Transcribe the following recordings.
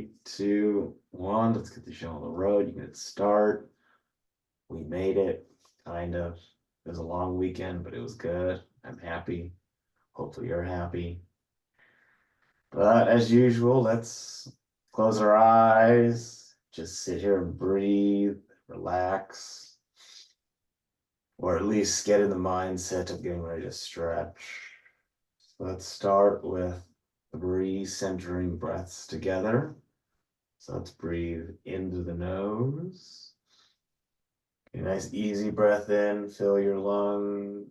3, 2, 1. Let's get the show on the road. You can start. We made it, kind of. It was a long weekend, but it was good. I'm happy. Hopefully, you're happy. But as usual, let's close our eyes, just sit here and breathe, relax, or at least get in the mindset of getting ready to stretch. So let's start with 3 centering breaths together. So let's breathe into the nose. A nice easy breath in, fill your lungs.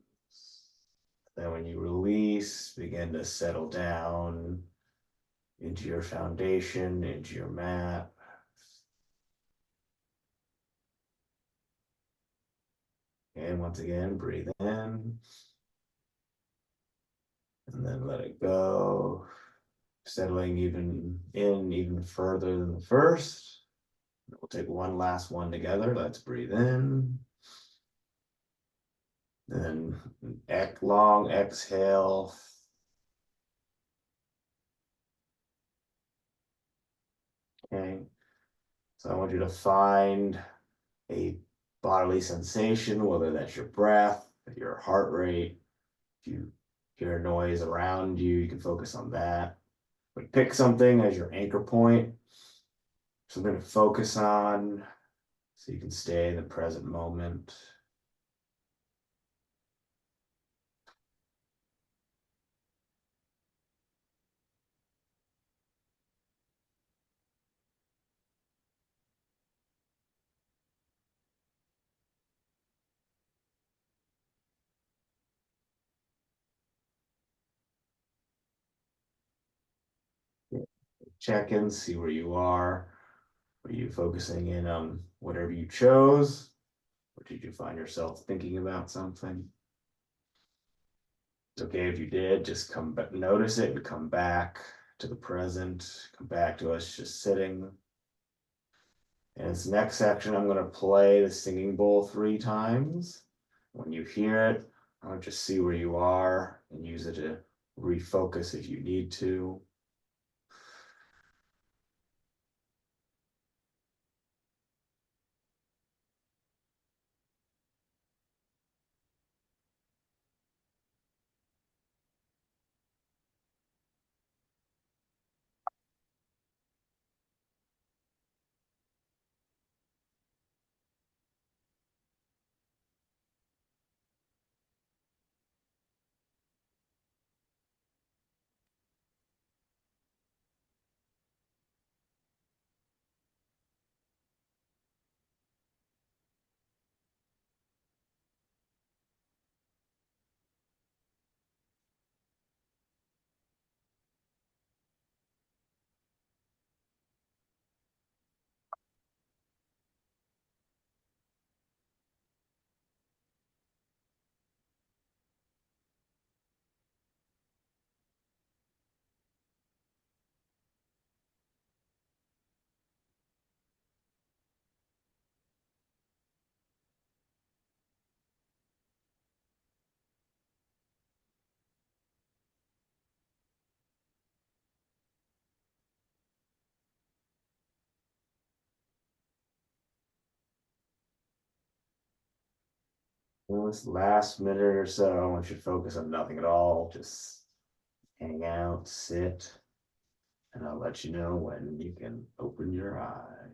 Then when you release, begin to settle down into your foundation, into your mat. And once again, breathe in. And then let it go. Settling even further than the first. We'll take one last one together. Let's breathe in. Then long exhale. Okay. So I want you to find a bodily sensation, whether that's your breath, your heart rate. If you hear a noise around you, you can focus on that. But pick something as your anchor point. Something to focus on so you can stay in the present moment. Check in, see where you are. Are you focusing in on whatever you chose? Or did you find yourself thinking about something? It's okay if you did, just come back, notice it and come back to the present, come back to us just sitting. And this next section, I'm going to play the singing bowl 3 times. When you hear it, I'll just see where you are and use it to refocus if you need to. In this last minute or so, I want you to focus on nothing at all. Just hang out, sit, and I'll let you know when you can open your eyes.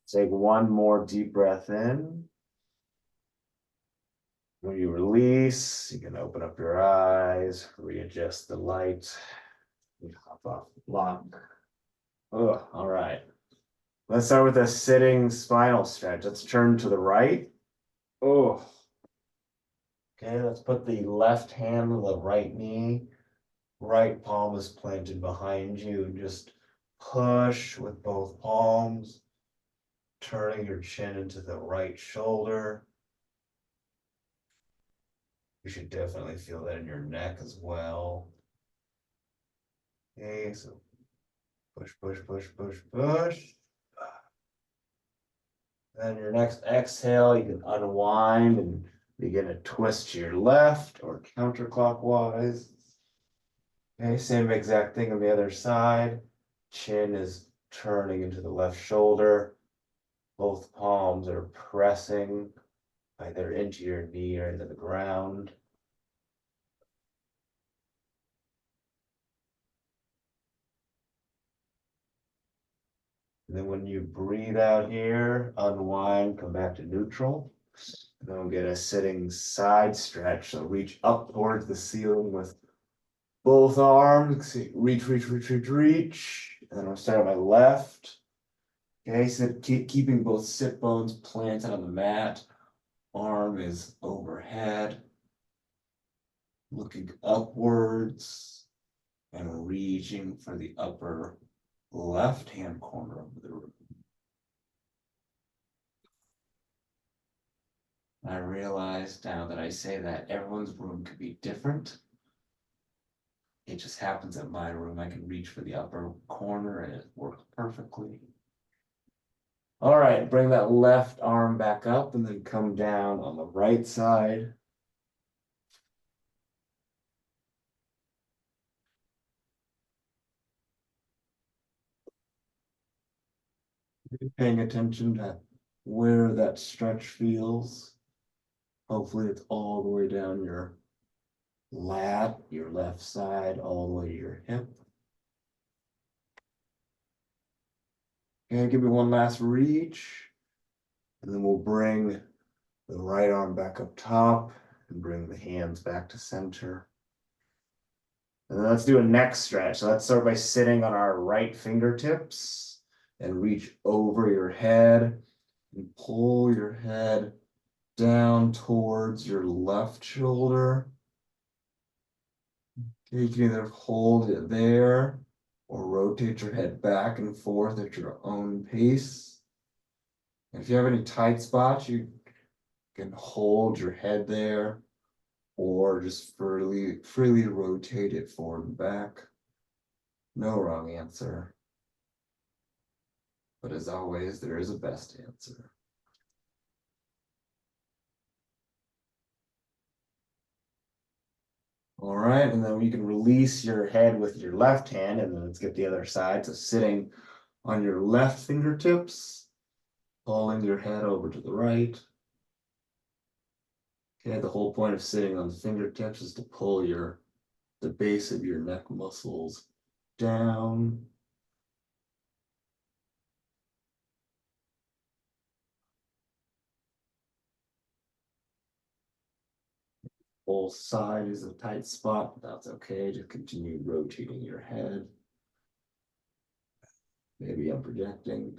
Take one more deep breath in. When you release, you can open up your eyes, readjust the light, and hop off the block. Oh, all right. Let's start with a sitting spinal stretch. Let's turn to the right. Oh, okay. Let's put the left hand on the right knee. Right palm is planted behind you. Just push with both palms, turning your chin into the right shoulder. You should definitely feel that in your neck as well. Okay, so push, push, push, push, push. Then your next exhale, you can unwind and begin to twist to your left or counterclockwise. Okay, same exact thing on the other side. Chin is turning into the left shoulder. Both palms are pressing either into your knee or into the ground. And then when you breathe out here, unwind, come back to neutral. And then we'll get a sitting side stretch. So reach up towards the ceiling with both arms. Reach, reach, reach, reach, reach. And then I'll start on my left. Okay, so keeping both sit bones planted on the mat. Arm is overhead. Looking upwards and reaching for the upper left-hand corner of the room. I realize now that I say that everyone's room could be different. It just happens at my room, I can reach for the upper corner and it works perfectly. All right, bring that left arm back up and then come down on the right side. Paying attention to where that stretch feels. Hopefully it's all the way down your lat, your left side, all the way to your hip. Okay, give me one last reach. And then we'll bring the right arm back up top and bring the hands back to center. And then let's do a neck stretch. So let's start by sitting on our right fingertips and reach over your head and pull your head down towards your left shoulder. Okay, you can either hold it there or rotate your head back and forth at your own pace. And if you have any tight spots, you can hold your head there or just freely rotate it forward and back. No wrong answer. But as always, there is a best answer. All right, and then you can release your head with your left hand, and then let's get the other side. So sitting on your left fingertips, pulling your head over to the right. Okay, the whole point of sitting on the fingertips is to pull the base of your neck muscles down. Whole side is a tight spot, but that's okay. Just continue rotating your head. Maybe I'm projecting.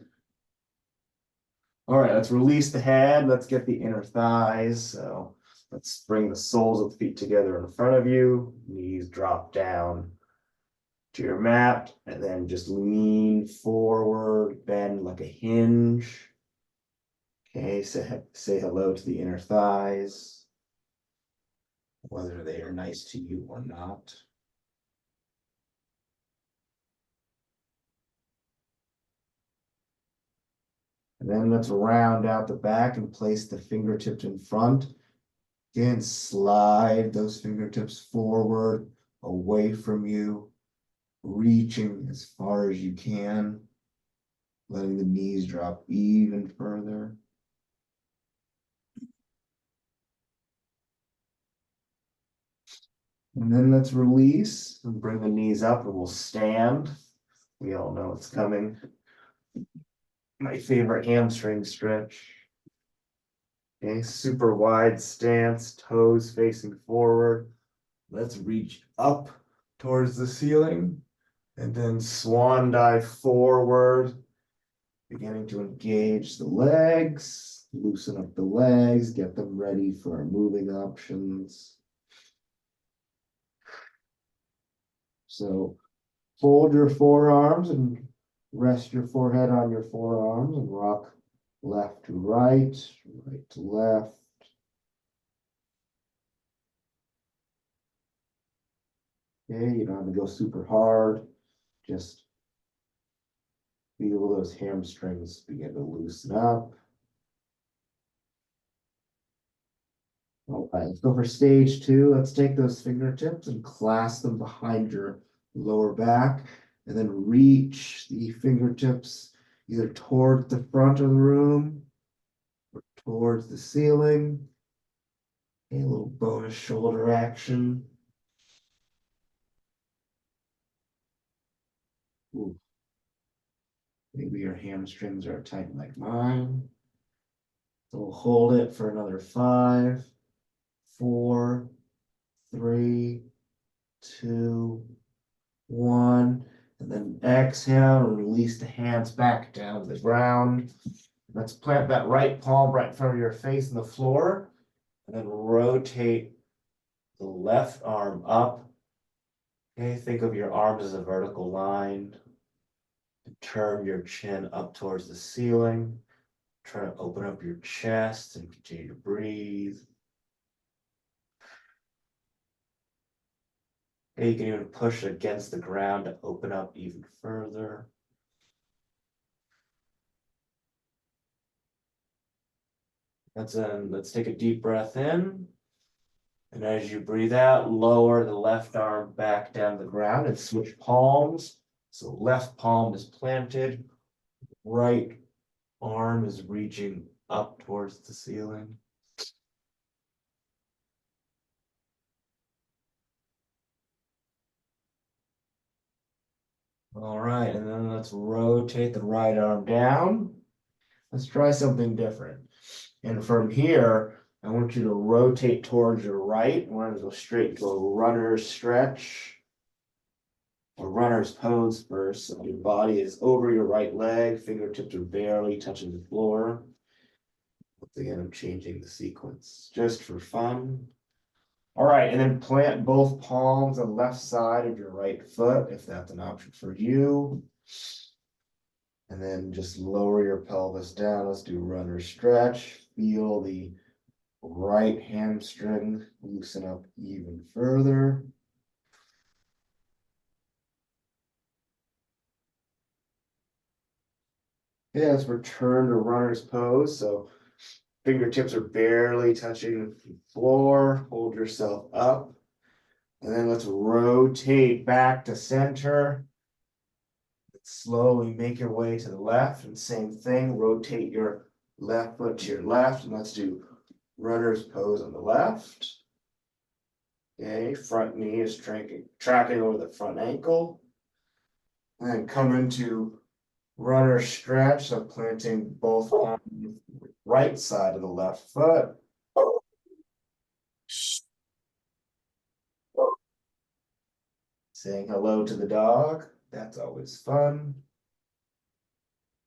All right, let's release the head. Let's get the inner thighs. So let's bring the soles of the feet together in front of you. Knees drop down to your mat, and then just lean forward, bend like a hinge. Okay, say hello to the inner thighs, whether they are nice to you or not. And then let's round out the back and place the fingertips in front. Again, slide those fingertips forward, away from you, reaching as far as you can, letting the knees drop even further. And then let's release and bring the knees up and we'll stand. We all know it's coming. My favorite hamstring stretch. Okay, super wide stance, toes facing forward. Let's reach up towards the ceiling and then swan dive forward, beginning to engage the legs, loosen up the legs, get them ready for our moving options. So fold your forearms and rest your forehead on your forearms and rock left to right, right to left. Okay, you don't have to go super hard. just feel those hamstrings begin to loosen up. All right, let's go for stage 2. Let's take those fingertips and clasp them behind your lower back, and then reach the fingertips either towards the front of the room or towards the ceiling. A little bonus shoulder action. Ooh. Maybe your hamstrings are tight like mine. So we'll hold it for another 5, 4, 3, 2, 1. And then exhale and release the hands back down to the ground. Let's plant that right palm right in front of your face in the floor. And then rotate the left arm up. Okay, think of your arms as a vertical line. Turn your chin up towards the ceiling. Try to open up your chest and continue to breathe. Okay, you can even push against the ground to open up even further. Let's take a deep breath in. And as you breathe out, lower the left arm back down to the ground and switch palms. So left palm is planted, right arm is reaching up towards the ceiling. All right, and then let's rotate the right arm down. Let's try something different. And from here, I want you to rotate towards your right. We're going to go straight to a runner's stretch or runner's pose first. So your body is over your right leg, fingertips are barely touching the floor. Once again, I'm changing the sequence just for fun. All right, and then plant both palms on the left side of your right foot, if that's an option for you. And then just lower your pelvis down. Let's do runner stretch. Feel the right hamstring loosen up even further. Yeah, let's return to runner's pose. So fingertips are barely touching the floor. Hold yourself up. And then let's rotate back to center. Slowly make your way to the left, and same thing, rotate your left foot to your left, and let's do runner's pose on the left. Okay, front knee is tracking over the front ankle. And then come into runner stretch, so planting both on the right side of the left foot. Saying hello to the dog, that's always fun.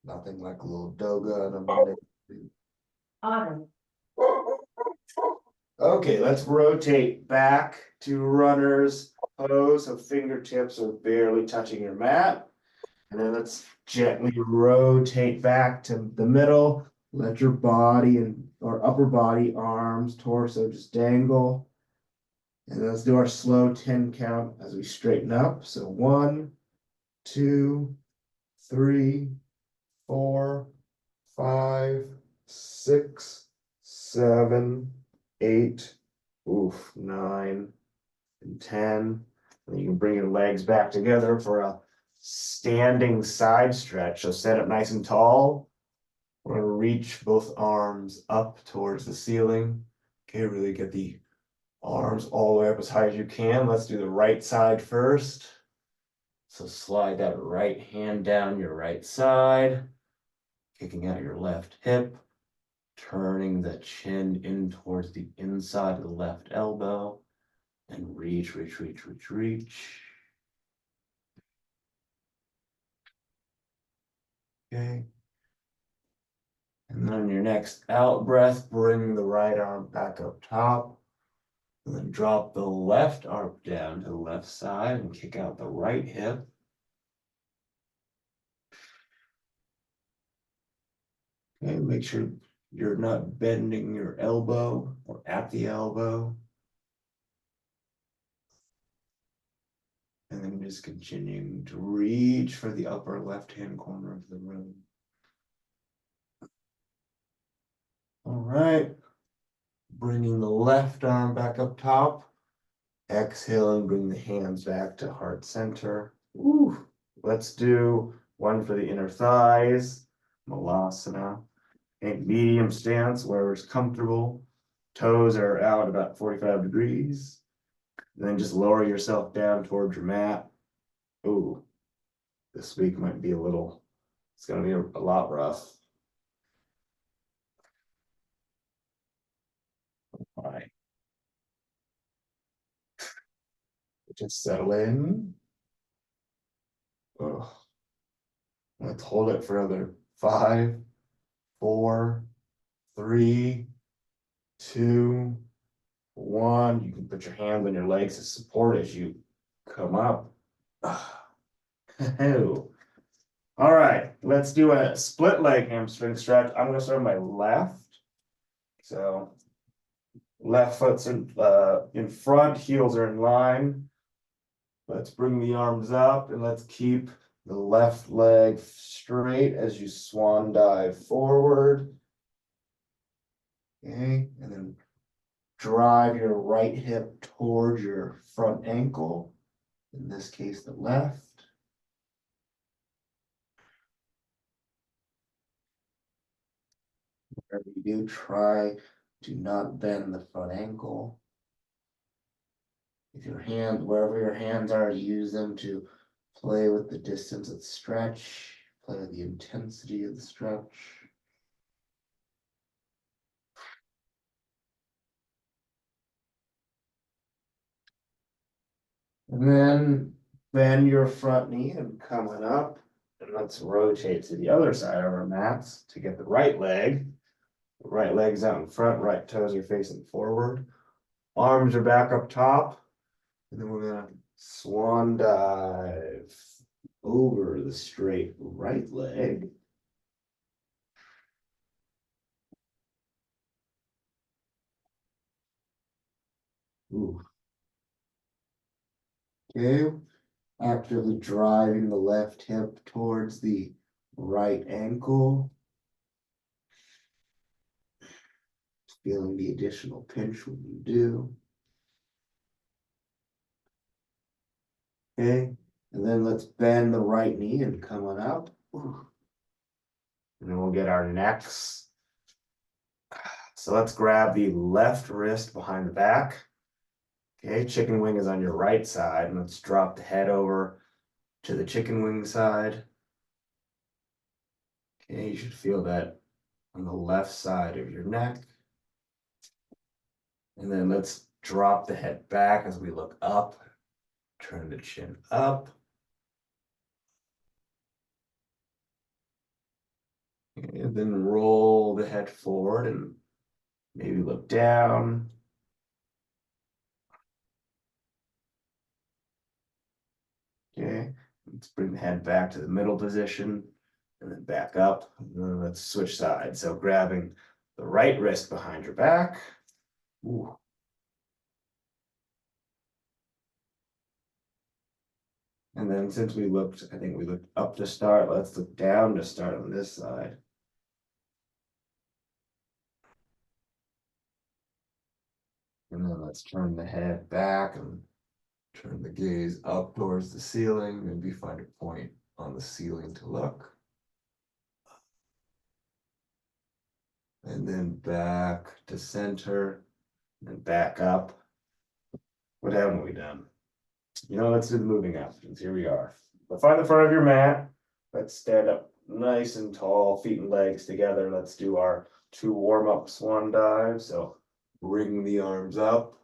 Nothing like a little Joga on a Monday. Autumn. Okay, let's rotate back to runner's pose. So fingertips are barely touching your mat. And then let's gently rotate back to the middle. Let your body or upper body, arms, torso just dangle. And let's do our slow 10 count as we straighten up. So 1, 2, 3, 4, 5, 6, 7, 8, 9, and 10. And you can bring your legs back together for a standing side stretch. So set up nice and tall. We're going to reach both arms up towards the ceiling. Okay, really get the arms all the way up as high as you can. Let's do the right side first. So slide that right hand down your right side, kicking out your left hip, turning the chin in towards the inside of the left elbow, and reach, reach, reach, reach, reach. Okay. And then on your next out breath, bring the right arm back up top. And then drop the left arm down to the left side and kick out the right hip. Okay, make sure you're not bending your elbow or at the elbow. And then just continuing to reach for the upper left-hand corner of the room. All right. Bringing the left arm back up top. Exhale and bring the hands back to heart center. Ooh. Let's do one for the inner thighs. Malasana. Okay, medium stance, wherever's comfortable. Toes are out about 45 degrees. And then just lower yourself down towards your mat. Ooh. This week might be it's going to be a lot rough. All right. Just settle in. Ugh. Let's hold it for another 5, 4, 3, 2, 1. You can put your hands on your legs as support as you come up. All right, let's do a split leg hamstring stretch. I'm going to start on my left. So left foot's in front, heels are in line. Let's bring the arms up and let's keep the left leg straight as you swan dive forward. Okay, and then drive your right hip towards your front ankle. In this case, the left. Whatever you do, try to not bend the front ankle. If wherever your hands are, use them to play with the distance of the stretch, play with the intensity of the stretch. And then bend your front knee and coming up. And let's rotate to the other side of our mats to get the right leg. The right leg's out in front, right toes are facing forward. Arms are back up top. And then we're gonna swan dive over the straight right leg. Ooh. Okay, actively driving the left hip towards the right ankle. Feeling the additional pinch when you do. Okay, and then let's bend the right knee and come on up. Ooh. And then we'll get our necks. So let's grab the left wrist behind the back. Okay, chicken wing is on your right side, and let's drop the head over to the chicken wing side. Okay, you should feel that on the left side of your neck. And then let's drop the head back as we look up, turn the chin up. And then roll the head forward and maybe look down. Okay, let's bring the head back to the middle position and then back up. And then let's switch sides. So grabbing the right wrist behind your back. Ooh. And then since I think we looked up to start, let's look down to start on this side. And then let's turn the head back and turn the gaze up towards the ceiling. Maybe find a point on the ceiling to look. And then back to center and back up. What haven't we done? Let's do the moving options. Here we are. But find the front of your mat. Let's stand up nice and tall, feet and legs together. Let's do our 2 warm-up swan dives. So bring the arms up.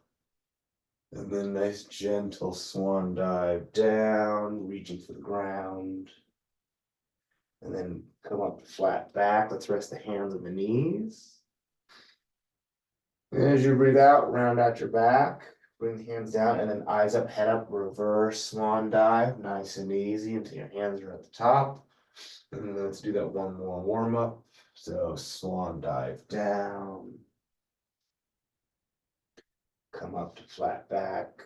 And then nice gentle swan dive down, reaching for the ground. And then come up to flat back. Let's rest the hands on the knees. And as you breathe out, round out your back. Bring the hands down and then eyes up, head up, reverse swan dive. Nice and easy until your hands are at the top. And then let's do that one more warm up. So swan dive down. Come up to flat back.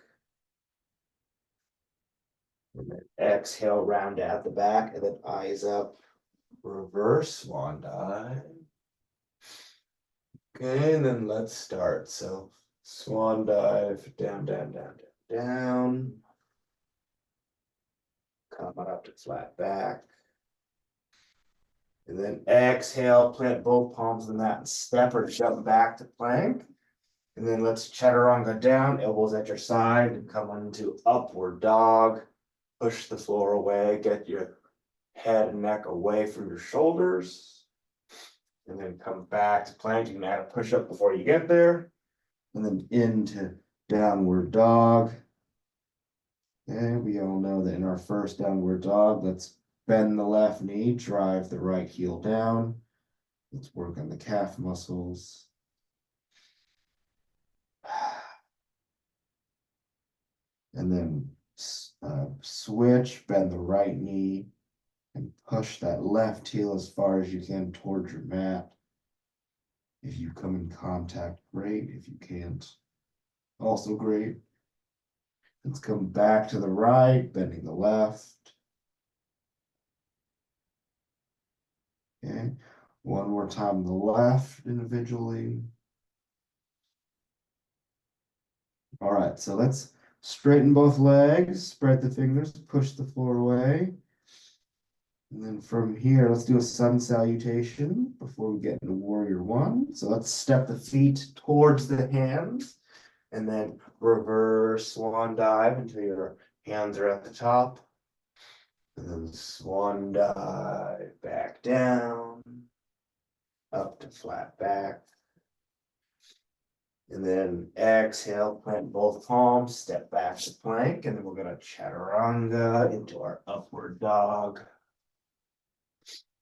And then exhale, round at the back, and then eyes up, reverse swan dive. Okay, and then let's start. So swan dive, down, down, down, down, down. Come up to flat back. And then exhale, plant both palms in the mat and step or jump back to plank. And then let's chaturanga down, elbows at your side, and come into upward dog. Push the floor away, get your head and neck away from your shoulders. And then come back to plank. You can add a push up before you get there. And then into downward dog. And we all know that in our first downward dog, let's bend the left knee, drive the right heel down. Let's work on the calf muscles. And then switch, bend the right knee, and push that left heel as far as you can towards your mat. If you come in contact, great. If you can't, also great. Let's come back to the right, bending the left. Okay, one more time the left individually. All right, so let's straighten both legs, spread the fingers, push the floor away. And then from here, let's do a sun salutation before we get into warrior one. So let's step the feet towards the hands and then reverse swan dive until your hands are at the top. And then swan dive back down, up to flat back. And then exhale, plant both palms, step back to plank, and then we're gonna chaturanga into our upward dog.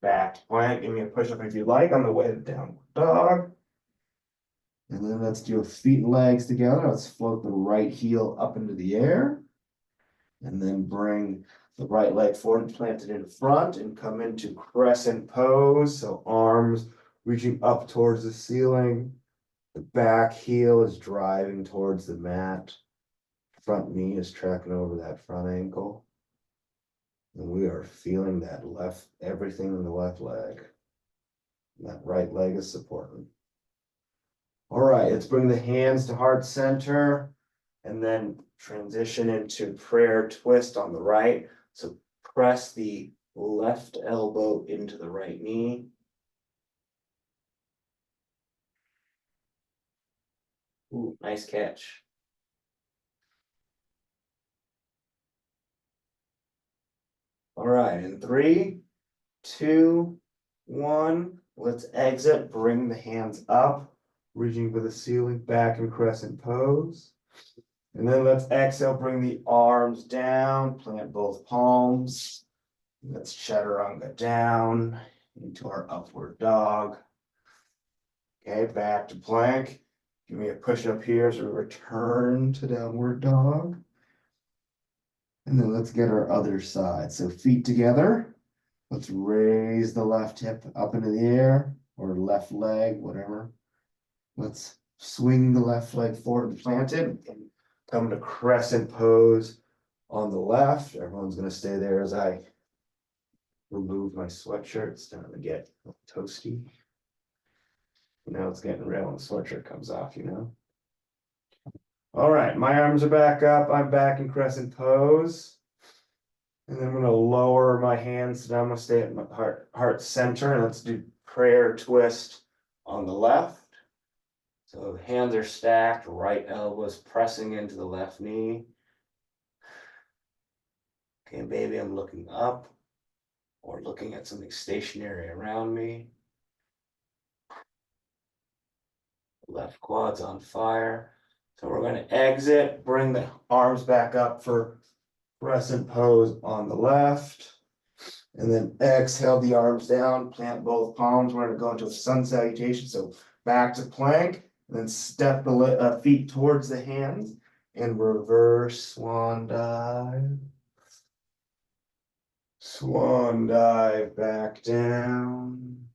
Back to plank, give me a push up if you like on the way to downward dog. And then let's do feet and legs together. Let's float the right heel up into the air. And then bring the right leg forward and plant it in front and come into crescent pose. So arms reaching up towards the ceiling. The back heel is driving towards the mat. Front knee is tracking over that front ankle. And we are feeling that everything in the left leg. And that right leg is supporting. All right, let's bring the hands to heart center and then transition into prayer twist on the right. So press the left elbow into the right knee. Ooh, nice catch. All right, in 3, 2, 1, let's exit, bring the hands up, reaching for the ceiling, back in crescent pose. And then let's exhale, bring the arms down, plant both palms. Let's chaturanga down into our upward dog. Okay, back to plank. Give me a push up here as we return to downward dog. And then let's get our other side. So feet together. Let's raise the left hip up into the air or left leg, whatever. Let's swing the left leg forward and plant it and come to crescent pose on the left. Everyone's going to stay there as I remove my sweatshirt. It's starting to get toasty. Now it's getting real when the sweatshirt comes off, you know. All right, my arms are back up. I'm back in crescent pose. And then I'm gonna lower my hands down. I'm gonna stay at my heart center. And let's do prayer twist on the left. So hands are stacked, right elbow is pressing into the left knee. Okay, baby, I'm looking up or looking at something stationary around me. Left quad's on fire. So we're going to exit, bring the arms back up for crescent pose on the left. And then exhale the arms down, plant both palms. We're going to go into a sun salutation. So back to plank, and then step the feet towards the hands and reverse swan dive. Swan dive back down.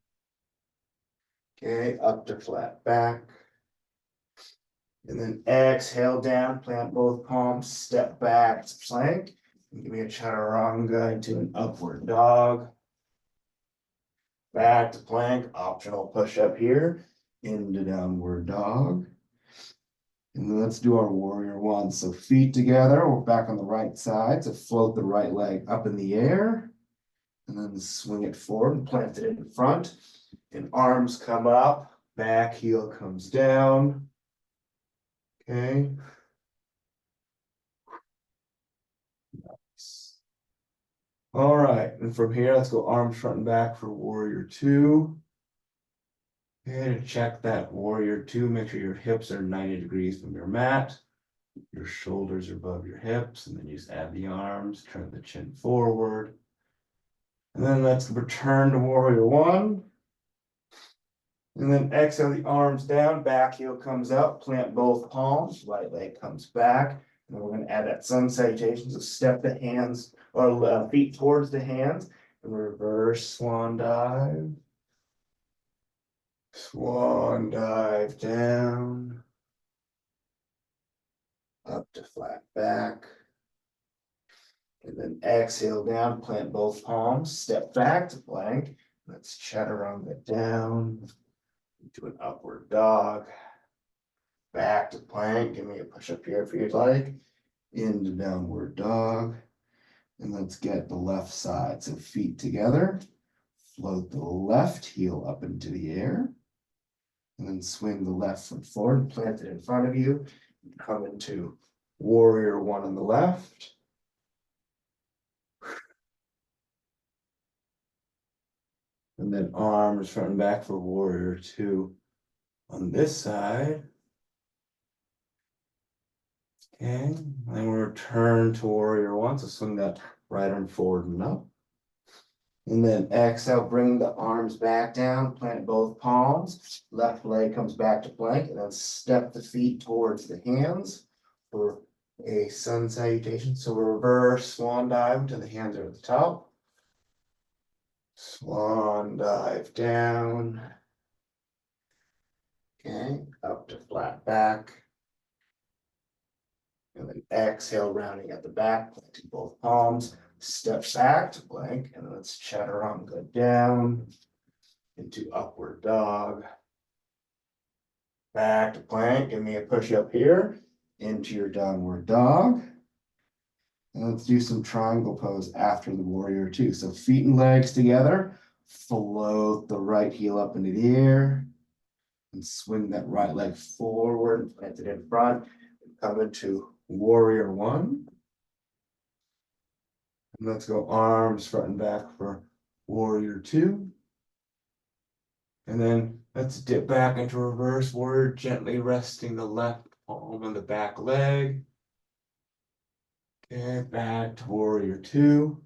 Okay, up to flat back. And then exhale down, plant both palms, step back to plank. Give me a chaturanga into an upward dog. Back to plank, optional push up here, into downward dog. And then let's do our warrior one. So feet together, we're back on the right side. So float the right leg up in the air. And then swing it forward and plant it in front. And arms come up, back heel comes down. Okay. Nice. All right, and from here, let's go arms front and back for warrior two. And check that warrior two, make sure your hips are 90 degrees from your mat. Your shoulders are above your hips, and then you just add the arms, turn the chin forward. And then let's return to warrior one. And then exhale the arms down, back heel comes up, plant both palms, right leg comes back. And we're going to add that sun salutation. So step the hands or feet towards the hands and reverse swan dive. Swan dive down. Up to flat back. And then exhale down, plant both palms, step back to plank. Let's chaturanga down into an upward dog. Back to plank. Give me a push up here if you'd like. Into downward dog. And let's get the left side. So feet together. Float the left heel up into the air. And then swing the left foot forward, plant it in front of you. Come into warrior one on the left. And then arms front and back for warrior two on this side. Okay, and then we'll return to warrior one. So swing that right arm forward and up. And then exhale, bring the arms back down, plant both palms. Left leg comes back to plank, and then step the feet towards the hands for a sun salutation. So reverse swan dive until the hands are at the top. Swan dive down. Okay, up to flat back. And then exhale, rounding at the back, planting both palms. Step back to plank, and then let's chaturanga down into upward dog. Back to plank, give me a push up here into your downward dog. And let's do some triangle pose after the warrior two. So feet and legs together, float the right heel up into the air and swing that right leg forward, plant it in front, and come into warrior one. And let's go arms front and back for warrior two. And then let's dip back into reverse warrior, gently resting the left palm on the back leg. Okay, back to warrior two.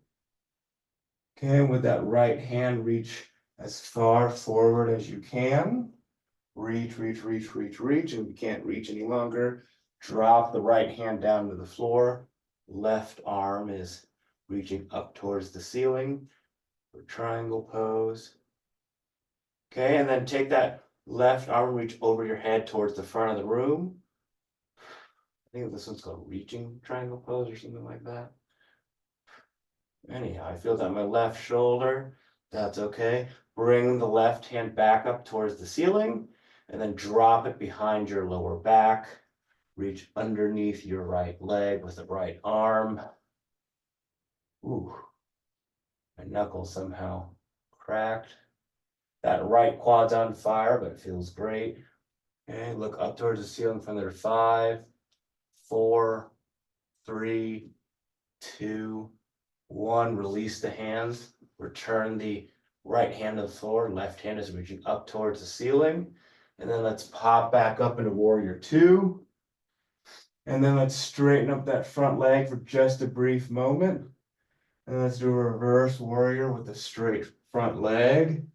Okay, with that right hand, reach as far forward as you can. Reach, reach, reach, reach, reach, and you can't reach any longer. Drop the right hand down to the floor. Left arm is reaching up towards the ceiling for triangle pose. Okay, and then take that left arm, reach over your head towards the front of the room. I think this one's called reaching triangle pose or something like that. Anyhow, I feel that my left shoulder. That's okay. Bring the left hand back up towards the ceiling and then drop it behind your lower back. Reach underneath your right leg with the right arm. Ooh, my knuckle somehow cracked. That right quad's on fire, but it feels great. Okay, look up towards the ceiling from there. 5, 4, 3, 2, 1. Release the hands. Return the right hand to the floor. Left hand is reaching up towards the ceiling. And then let's pop back up into warrior two. And then let's straighten up that front leg for just a brief moment. And let's do a reverse warrior with a straight front leg.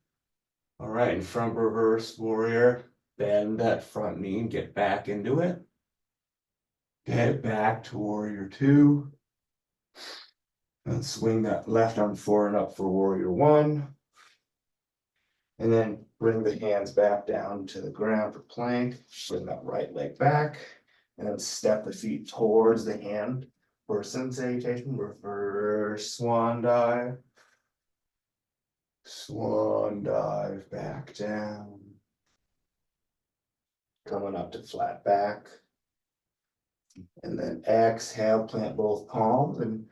All right, and from reverse warrior, bend that front knee and get back into it. Get back to warrior two. And swing that left arm forward and up for warrior one. And then bring the hands back down to the ground for plank. Bring that right leg back. And then step the feet towards the hand for sun salutation, reverse swan dive. Swan dive back down. Coming up to flat back. And then exhale, plant both palms and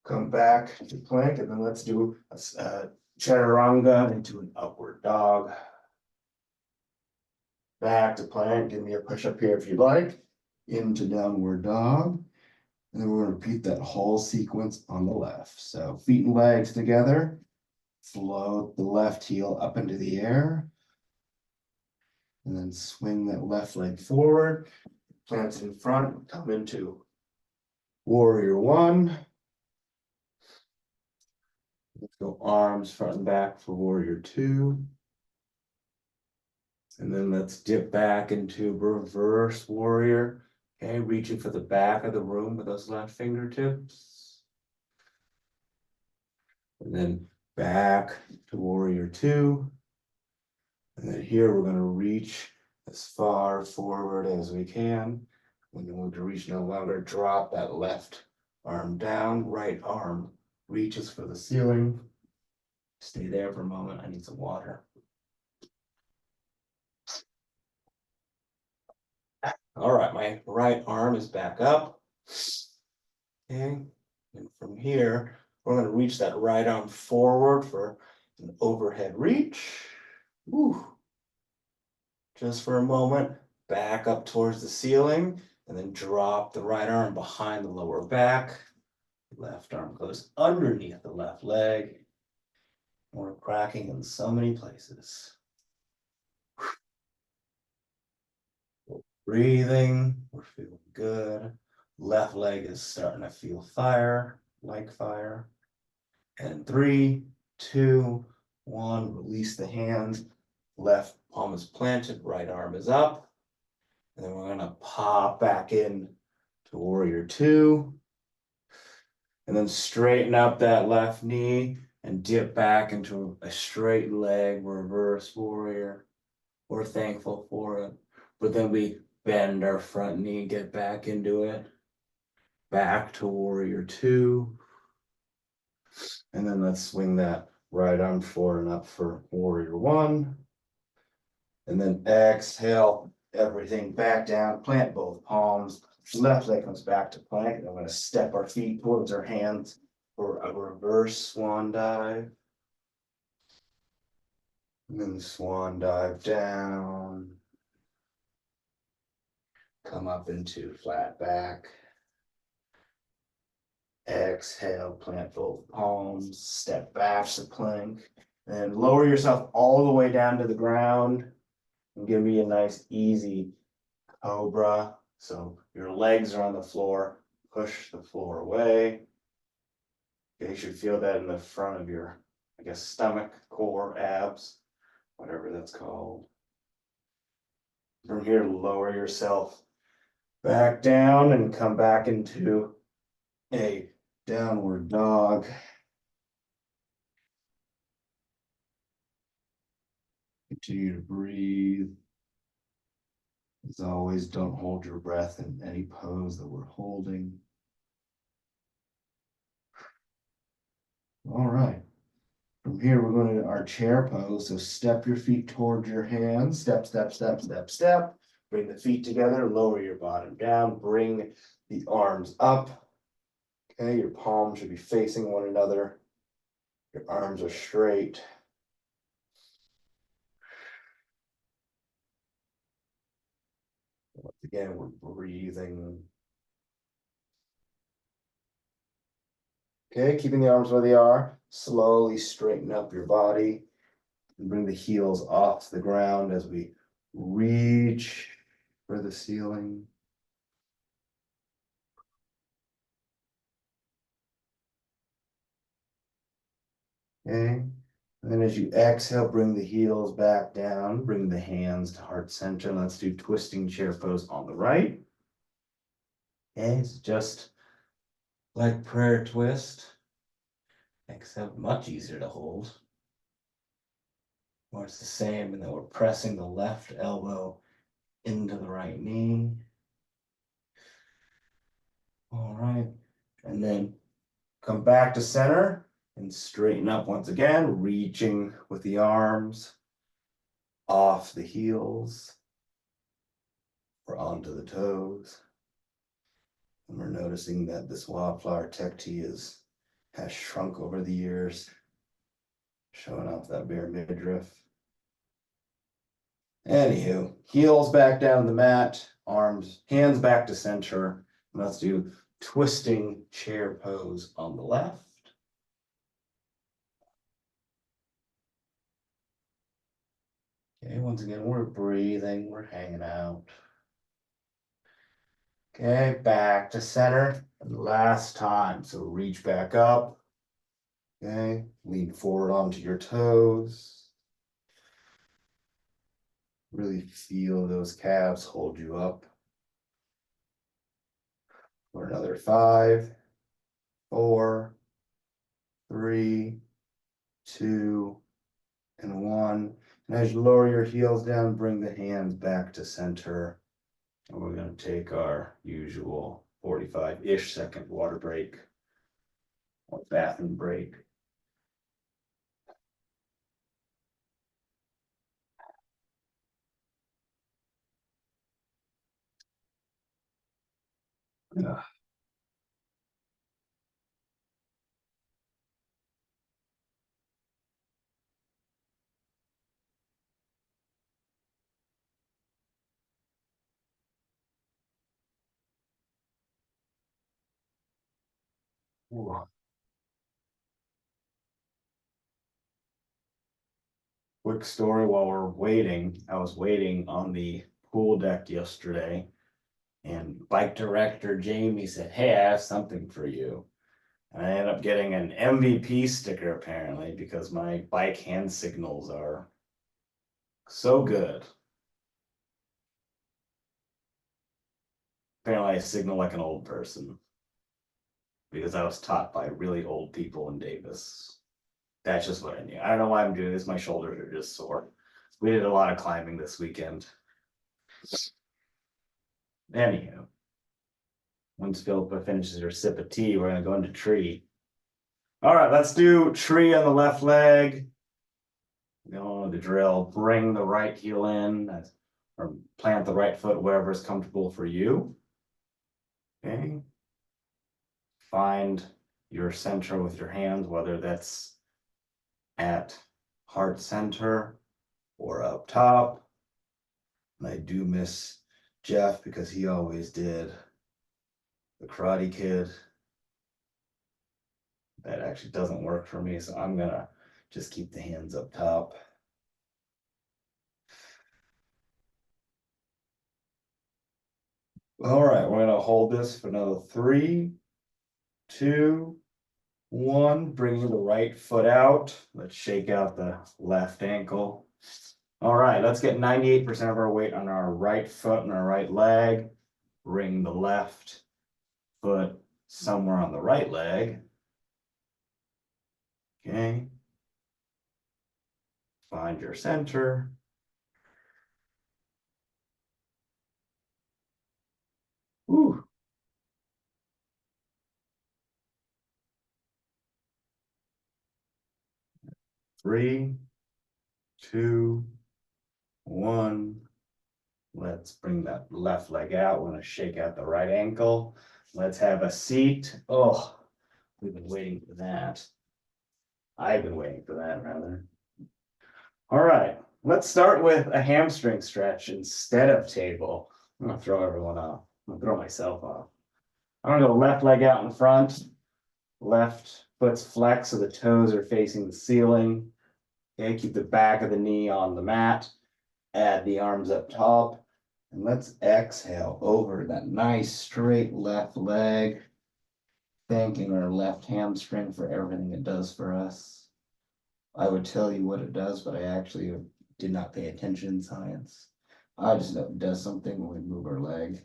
come back to plank. And then let's do a chaturanga into an upward dog. Back to plank. Give me a push up here if you'd like. Into downward dog. And then we're going to repeat that whole sequence on the left. So feet and legs together. Float the left heel up into the air. And then swing that left leg forward. Plant in front. Come into warrior one. Let's go arms front and back for warrior two. And then let's dip back into reverse warrior. Okay, reaching for the back of the room with those left fingertips. And then back to warrior two. And then here we're going to reach as far forward as we can. When you want to reach no longer, drop that left arm down, right arm reaches for the ceiling. Stay there for a moment. I need some water. All right, my right arm is back up. Okay, and from here, we're going to reach that right arm forward for an overhead reach. Woo. Just for a moment, back up towards the ceiling, and then drop the right arm behind the lower back. Left arm goes underneath the left leg. We're cracking in so many places. Breathing, we're feeling good. Left leg is starting to feel fire, like fire. And 3, 2, 1, release the hands. Left palm is planted, right arm is up. And then we're gonna pop back in to warrior two. And then straighten up that left knee and dip back into a straight leg, reverse warrior. We're thankful for it. But then we bend our front knee, get back into it. Back to warrior two. And then let's swing that right arm forward and up for warrior one. And then exhale everything back down, plant both palms. Left leg comes back to plank. And I'm going to step our feet towards our hands for a reverse swan dive. And then swan dive down. Come up into flat back. Exhale, plant both palms, step back to plank. And lower yourself all the way down to the ground. And give me a nice easy cobra. So your legs are on the floor, push the floor away. Okay, you should feel that in the front of your, I guess, stomach, core, abs, whatever that's called. From here, lower yourself back down and come back into a downward dog. Continue to breathe. As always, don't hold your breath in any pose that we're holding. All right. From here, we're going to our chair pose. So step your feet towards your hands. Step, step, step, step, step. Bring the feet together. Lower your bottom down. Bring the arms up. Okay, your palms should be facing one another. Your arms are straight. Once again, we're breathing. Okay, keeping the arms where they are. Slowly straighten up your body. And bring the heels off the ground as we reach for the ceiling. Okay, and then as you exhale, bring the heels back down, bring the hands to heart center. Let's do twisting chair pose on the right. Okay, it's just like prayer twist, except much easier to hold. Or it's the same, and then we're pressing the left elbow into the right knee. All right, And then come back to center and straighten up once again, reaching with the arms off the heels or onto the toes. And we're noticing that this wildflower tech tee has shrunk over the years, showing off that bare midriff. Anywho, heels back down the mat, arms, hands back to center. Let's do twisting chair pose on the left. Okay, once again, we're breathing, we're hanging out. Okay, back to center. And last time, so reach back up. Okay, lean forward onto your toes. Really feel those calves hold you up. For another 5, 4, 3, 2, and 1. And as you lower your heels down, bring the hands back to center. And we're going to take our usual 45-ish second water break or bathroom break. Quick story while we're waiting. I was waiting on the pool deck yesterday, and bike director Jamie said, "Hey, I have something for you." And I ended up getting an MVP sticker apparently because my bike hand signals are so good. Apparently, I signal like an old person because I was taught by really old people in Davis. That's just what I knew. I don't know why I'm doing this. My shoulders are just sore. We did a lot of climbing this weekend. Anyhow, once Philippa finishes her sip of tea, we're going to go into tree. All right, let's do tree on the left leg. You know the drill. Bring the right heel in, or plant the right foot wherever is comfortable for you. Okay. Find your center with your hands, whether that's at heart center or up top. And I do miss Jeff because he always did the Karate Kid. That actually doesn't work for me, so I'm gonna just keep the hands up top. All right, we're gonna hold this for another 3, 2, 1. Bringing the right foot out. Let's shake out the left ankle. All right, let's get 98% of our weight on our right foot and our right leg. Bring the left foot somewhere on the right leg. Okay. Find your center. Ooh. 3, 2, 1. Let's bring that left leg out. We're going to shake out the right ankle. Let's have a seat. Oh, we've been waiting for that. I've been waiting for that, rather. All right, let's start with a hamstring stretch instead of table. I'm going to throw everyone off. I'm going to throw myself off. I'm going to go left leg out in front. Left foot's flexed so the toes are facing the ceiling. Okay, keep the back of the knee on the mat. Add the arms up top. And let's exhale over that nice straight left leg. Thanking our left hamstring for everything it does for us. I would tell you what it does, but I actually did not pay attention in science. I just know it does something when we move our leg.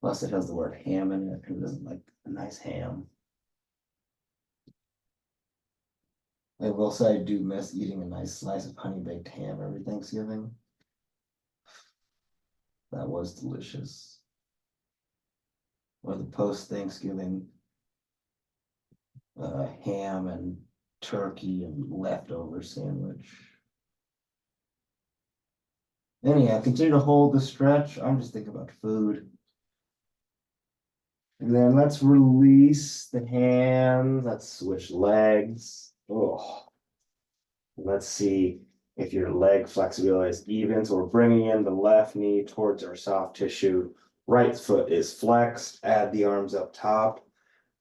Plus it has the word ham in it. Who doesn't like a nice ham? I will say I do miss eating a nice slice of honey baked ham every Thanksgiving. That was delicious. or the post-Thanksgiving ham and turkey and leftover sandwich. Anyhow, continue to hold the stretch. I'm just thinking about food. And then let's release the hands. Let's switch legs. Oh, let's see if your leg flexibility is even. So we're bringing in the left knee towards our soft tissue. Right foot is flexed. Add the arms up top.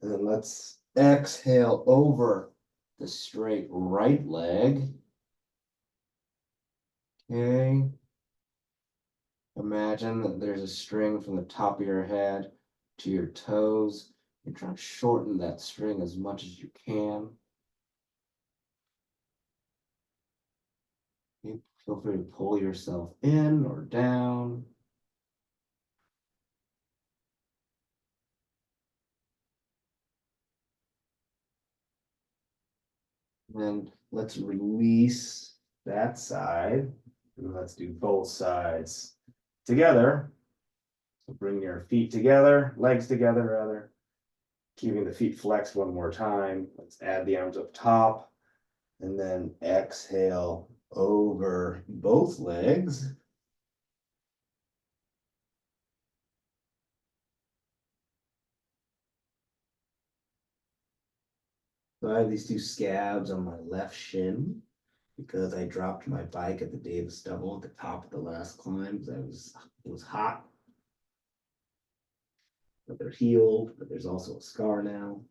And then let's exhale over the straight right leg. Okay. Imagine that there's a string from the top of your head to your toes. You're trying to shorten that string as much as you can. You feel free to pull yourself in or down. Then let's release that side. And let's do both sides together. So bring your feet together, legs together rather. Keeping the feet flexed one more time. Let's add the arms up top. And then exhale over both legs. So I have these two scabs on my left shin because I dropped my bike at the Davis Double at the top of the last climb because it was hot. But they're healed, but there's also a scar now.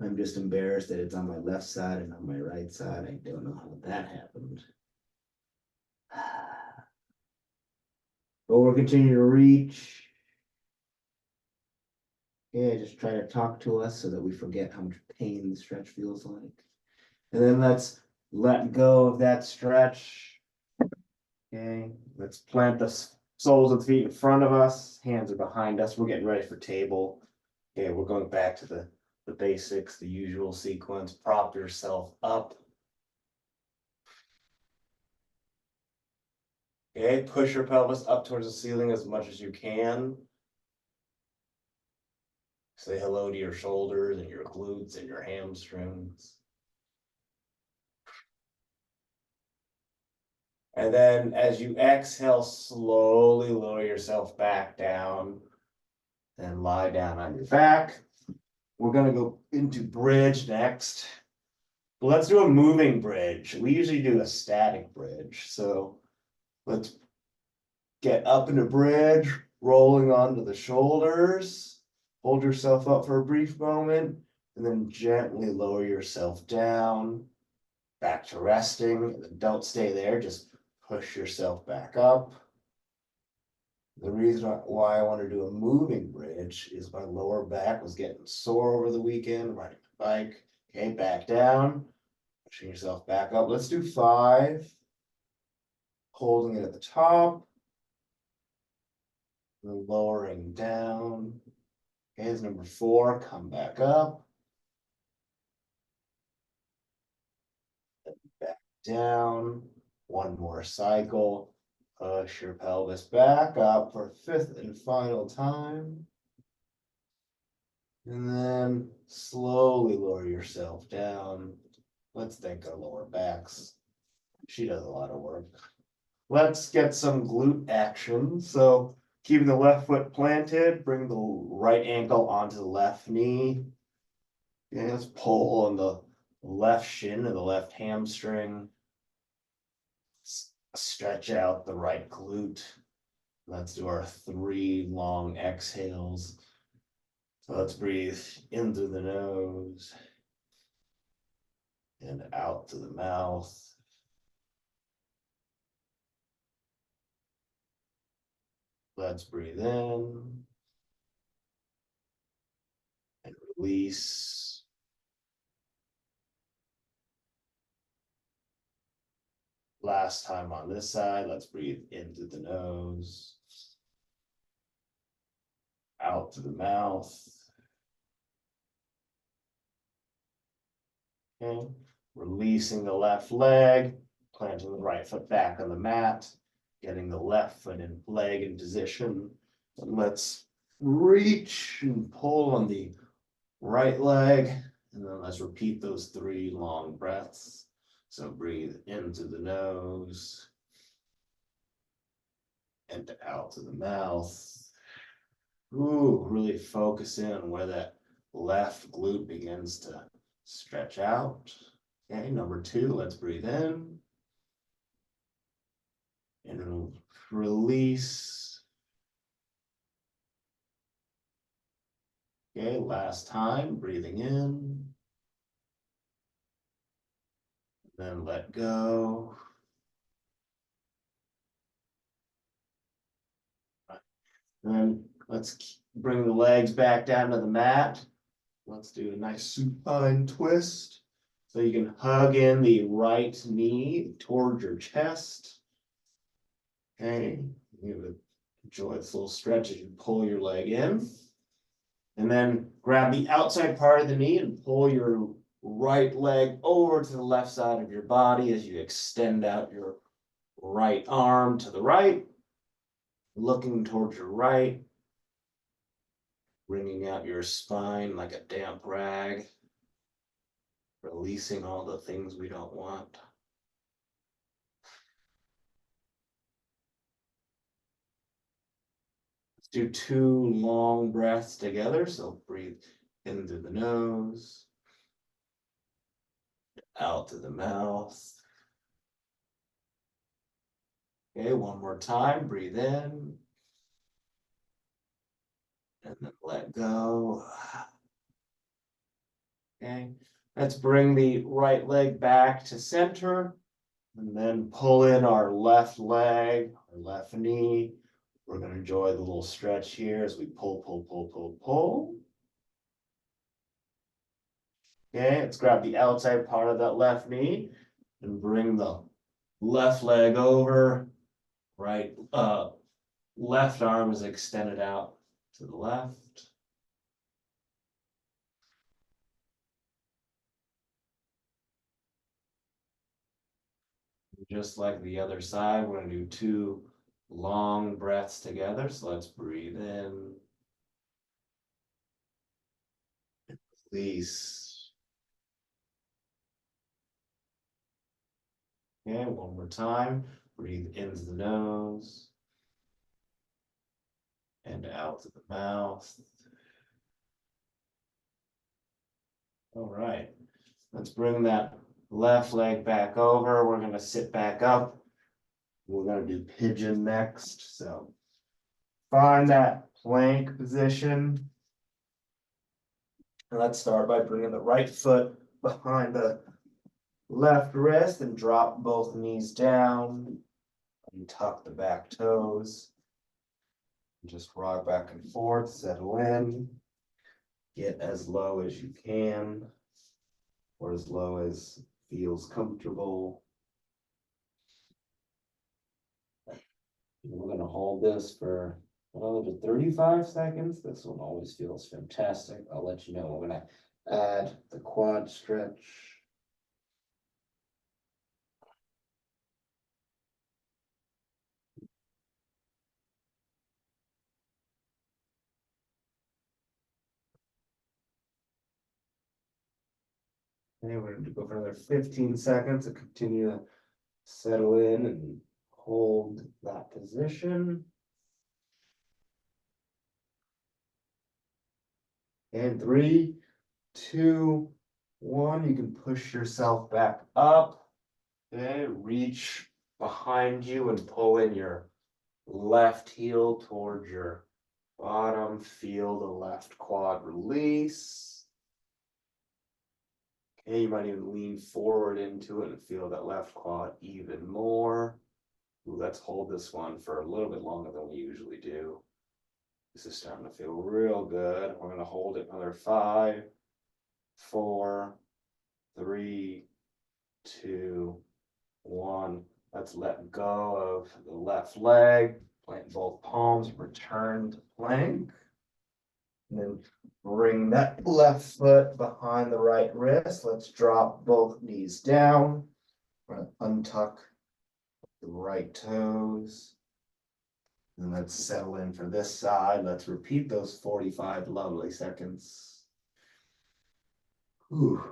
I'm just embarrassed that it's on my left side and on my right side. I don't know how that happened. But we'll continue to reach. Yeah, just try to talk to us so that we forget how much pain the stretch feels like. And then let's let go of that stretch. Okay, let's plant the soles of the feet in front of us. Hands are behind us. We're getting ready for table. Okay, we're going back to the basics, the usual sequence. Prop yourself up. Okay, push your pelvis up towards the ceiling as much as you can. Say hello to your shoulders and your glutes and your hamstrings. And then as you exhale, slowly lower yourself back down and lie down on your back. We're going to go into bridge next. But let's do a moving bridge. We usually do a static bridge. So let's get up into bridge, rolling onto the shoulders. Hold yourself up for a brief moment, and then gently lower yourself down, back to resting. And then don't stay there, just push yourself back up. The reason why I want to do a moving bridge is my lower back was getting sore over the weekend, riding the bike. Okay, back down, pushing yourself back up. Let's do 5. Holding it at the top, and lowering down. Okay, here's number 4, come back up. Back down, one more cycle. Push your pelvis back up for 5th and final time. And then slowly lower yourself down. Let's thank our lower backs. She does a lot of work. Let's get some glute action. So keeping the left foot planted, bring the right ankle onto the left knee. Okay, let's pull on the left shin and the left hamstring. Stretch out the right glute. Let's do our 3 long exhales. So let's breathe in through the nose and out to the mouth. Let's breathe in and release. Last time on this side, let's breathe in through the nose, out to the mouth. Okay, releasing the left leg, planting the right foot back on the mat, getting the left foot and leg in position, And let's reach and pull on the right leg. And then let's repeat those 3 long breaths. So breathe in through the nose and out to the mouth. Ooh, really focus in on where that left glute begins to stretch out. Okay, number 2, let's breathe in. And release. Okay, last time, breathing in. Then let go. Then let's bring the legs back down to the mat. Let's do a nice supine twist. So you can hug in the right knee towards your chest. Okay, you would enjoy this little stretch as you pull your leg in. And then grab the outside part of the knee and pull your right leg over to the left side of your body as you extend out your right arm to the right, looking towards your right, wringing out your spine like a damp rag, releasing all the things we don't want. Let's do 2 long breaths together. So breathe in through the nose, out through the mouth. Okay, one more time. Breathe in. And then let go. Okay, let's bring the right leg back to center. And then pull in our left leg, our left knee. We're going to enjoy the little stretch here as we pull, pull, pull, pull, pull. Okay, let's grab the outside part of that left knee and bring the left leg over. Right, left arm is extended out to the left. Just like the other side, we're going to do 2 long breaths together. So let's breathe in. Release. Okay, one more time. Breathe into the nose and out to the mouth. All right, let's bring that left leg back over. We're going to sit back up. We're going to do pigeon next. So find that plank position. And let's start by bringing the right foot behind the left wrist and drop both knees down and tuck the back toes. Just rock back and forth, settle in, get as low as you can, or as low as feels comfortable. We're going to hold this for another 35 seconds. This one always feels fantastic. I'll let you know. We're going to add the quad stretch. And we're going to go for another 15 seconds to continue to settle in and hold that position. And 3, 2, 1. You can push yourself back up. Okay, reach behind you and pull in your left heel towards your bottom. Feel the left quad release. Okay, you might even lean forward into it and feel that left quad even more. Ooh, let's hold this one for a little bit longer than we usually do. This is starting to feel real good. We're going to hold it another 5, 4, 3, 2, 1. Let's let go of the left leg. Plant both palms, return to plank. And then bring that left foot behind the right wrist. Let's drop both knees down. We're going to untuck the right toes. And let's settle in for this side. Let's repeat those 45 lovely seconds. Whew.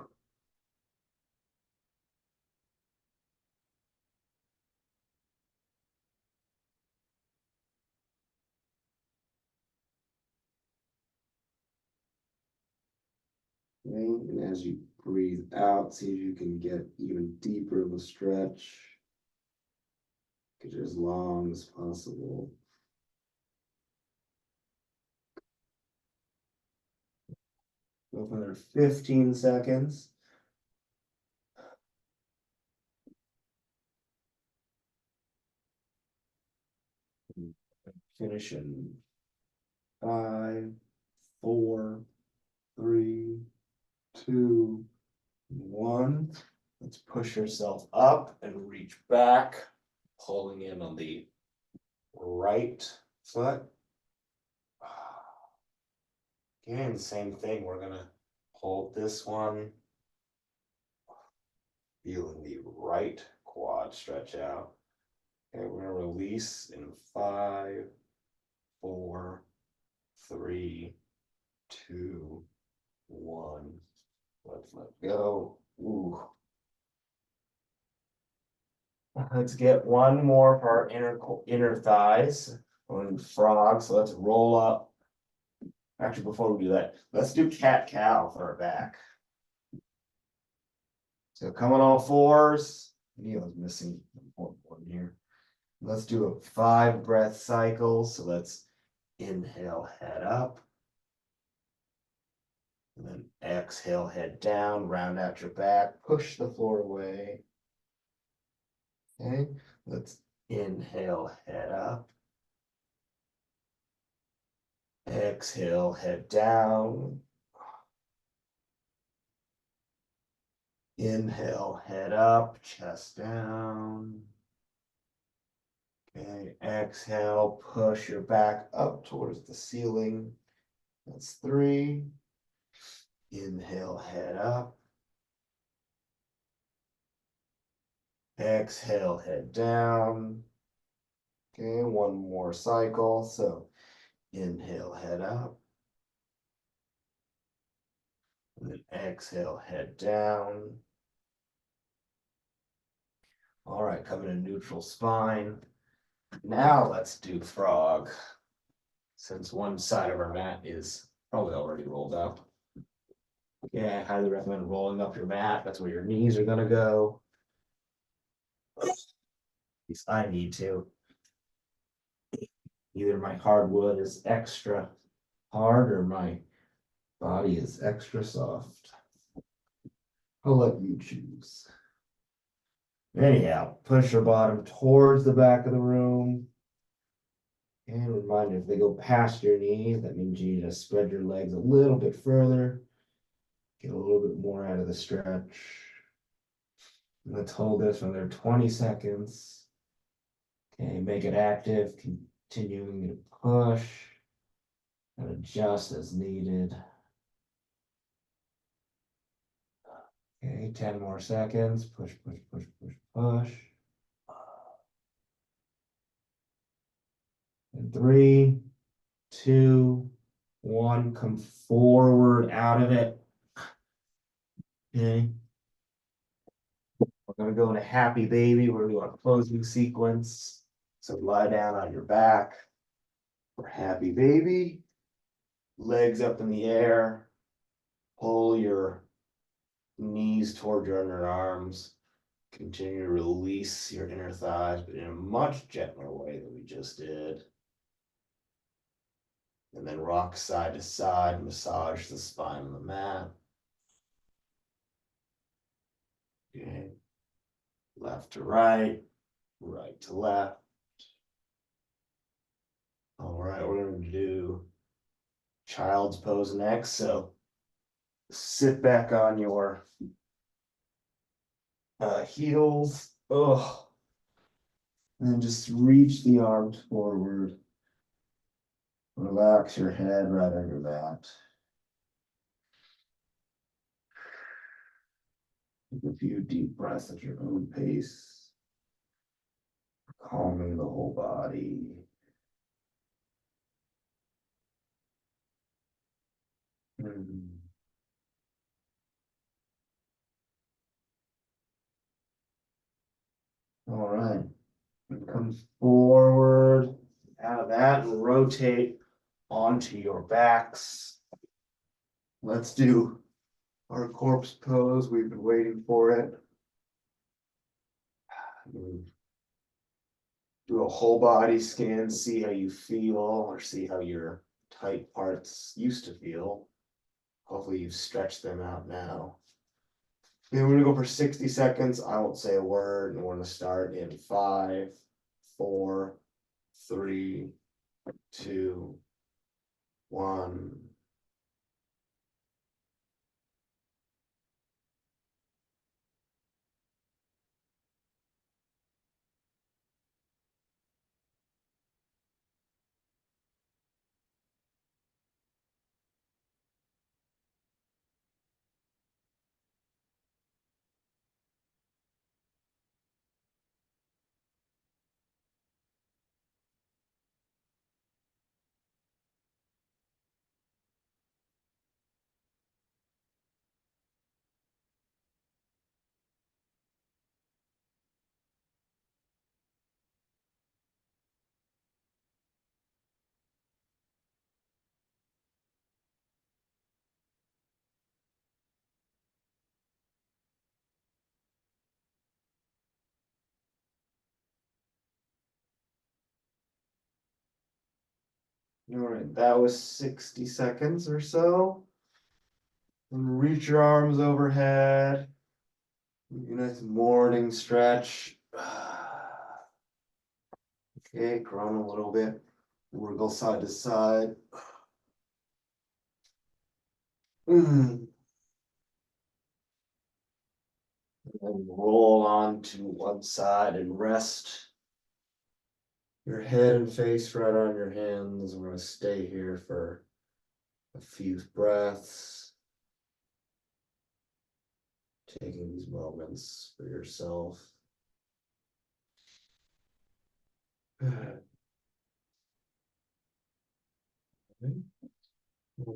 Okay, and as you breathe out, see if you can get even deeper of a stretch. Get it as long as possible. Go for another 15 seconds. Finish in 5, 4, 3, 2, 1. Let's push yourself up and reach back, pulling in on the right foot. Again, same thing. We're gonna hold this one, feeling the right quad stretch out. Okay, we're gonna release in 5, 4, 3, 2, 1. Let's let go. Ooh. Let's get one more for our inner thighs. We're in frog, so let's roll up. Actually, before we do that, let's do cat cow for our back. So come on all fours. Neil's missing important one here. Let's do a 5 breath cycle. So let's inhale, head up. And then exhale, head down, round out your back, push the floor away. Okay, let's inhale, head up. Exhale, head down. Inhale, head up, chest down. Okay, exhale, push your back up towards the ceiling. That's 3. Inhale, head up. Exhale, head down. Okay, one more cycle. So inhale, head up. And then exhale, head down. All right, coming to neutral spine. Now let's do frog. Since one side of our mat is probably already rolled up. Yeah, I highly recommend rolling up your mat. That's where your knees are gonna go. At least I need to. Either my hardwood is extra hard or my body is extra soft. I'll let you choose. Anyhow, push your bottom towards the back of the room. And reminder, if they go past your knees, that means you need to spread your legs a little bit further. Get a little bit more out of the stretch. Let's hold this for another 20 seconds. Okay, make it active, continuing to push and adjust as needed. Okay, 10 more seconds. Push, push, push, push, push. And 3, 2, 1. Come forward out of it. Okay. We're gonna go into happy baby. We're gonna do a closing sequence. So lie down on your back for happy baby. Legs up in the air. Pull your knees toward your underarms. Continue to release your inner thighs, but in a much gentler way than we just did. And then rock side to side, massage the spine on the mat. Okay. Left to right, right to left. All right, we're going to do child's pose next. So sit back on your heels. Oh, and then just reach the arms forward. Relax your head right under that. Take a few deep breaths at your own pace, calming the whole body. Hmm. All right. Come forward out of that and rotate onto your backs. Let's do our corpse pose. We've been waiting for it. Do a whole body scan, see how you feel or see how your tight parts used to feel. Hopefully you've stretched them out now. Then we're gonna go for 60 seconds. I won't say a word, and we're gonna start in 5, 4, 3, 2, 1. All right, that was 60 seconds or so. And reach your arms overhead. Nice morning stretch. Okay, groan a little bit. Wiggle side to side. And roll on to one side and rest your head and face right on your hands. We're going to stay here for a few breaths, taking these moments for yourself. If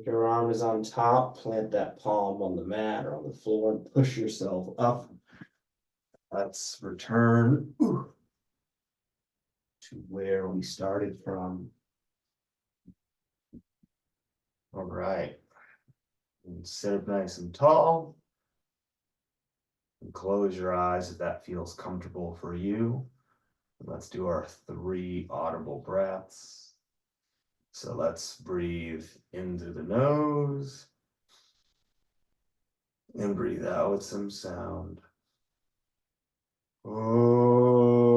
your arm is on top, plant that palm on the mat or on the floor and push yourself up. Let's return to where we started from. All right. And sit up nice and tall. And close your eyes if that feels comfortable for you. Let's do our 3 audible breaths. So let's breathe in through the nose and breathe out with some sound. Oh.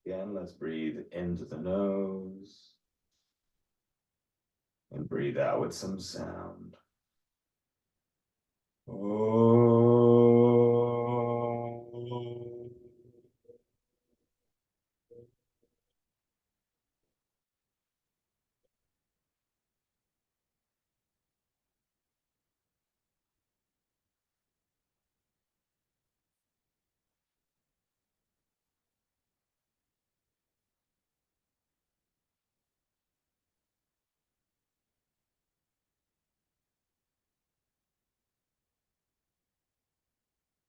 Again, let's breathe into the nose and breathe out with some sound. Oh.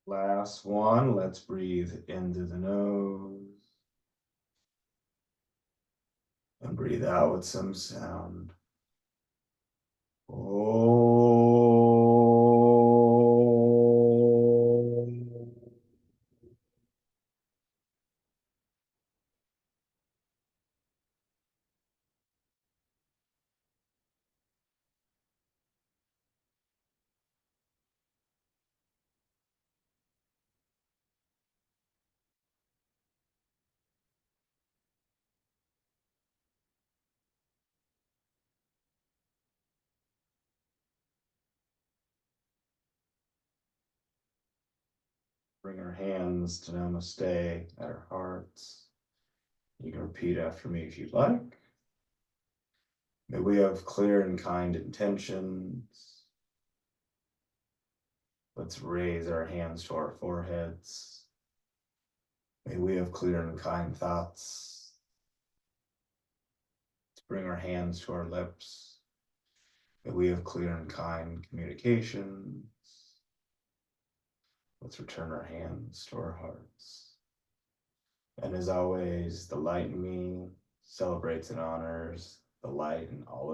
Last one, let's breathe into the nose and breathe out with some sound. Oh. bring our hands to namaste at our hearts. You can repeat after me if you'd like. May we have clear and kind intentions. Let's raise our hands to our foreheads. May we have clear and kind thoughts. Let's bring our hands to our lips. May we have clear and kind communications. Let's return our hands to our hearts. And as always, the light in me celebrates and honors the light in all